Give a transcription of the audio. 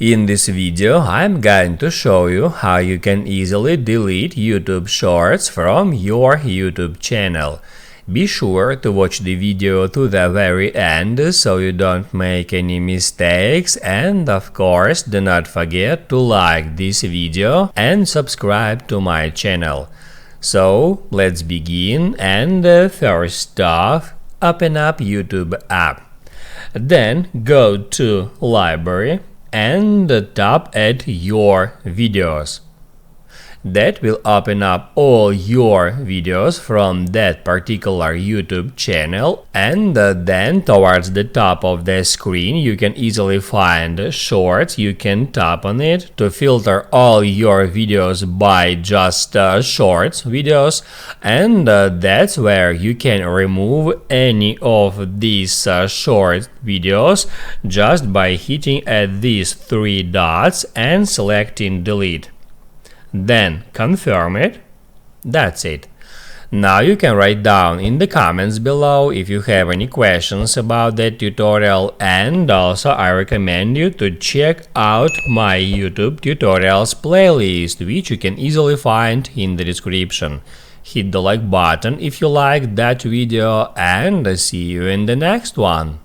In this video, I'm going to show you how you can easily delete YouTube Shorts from your YouTube channel. Be sure to watch the video to the very end so you don't make any mistakes, and of course do not forget to like this video and subscribe to my channel. So let's begin, and first off, open up YouTube app. Then go to Library and tap at Your Videos. That will open up all your videos from that particular YouTube channel, and then towards the top of the screen you can easily find Shorts. You can tap on it to filter all your videos by just Shorts videos, and that's where you can remove any of these short videos just by hitting at these three dots and selecting delete. Then confirm it. That's it. Now you can write down in the comments below if you have any questions about that tutorial, and also I recommend you to check out my YouTube tutorials playlist, which you can easily find in the description. Hit the like button if you liked that video, and see you in the next one.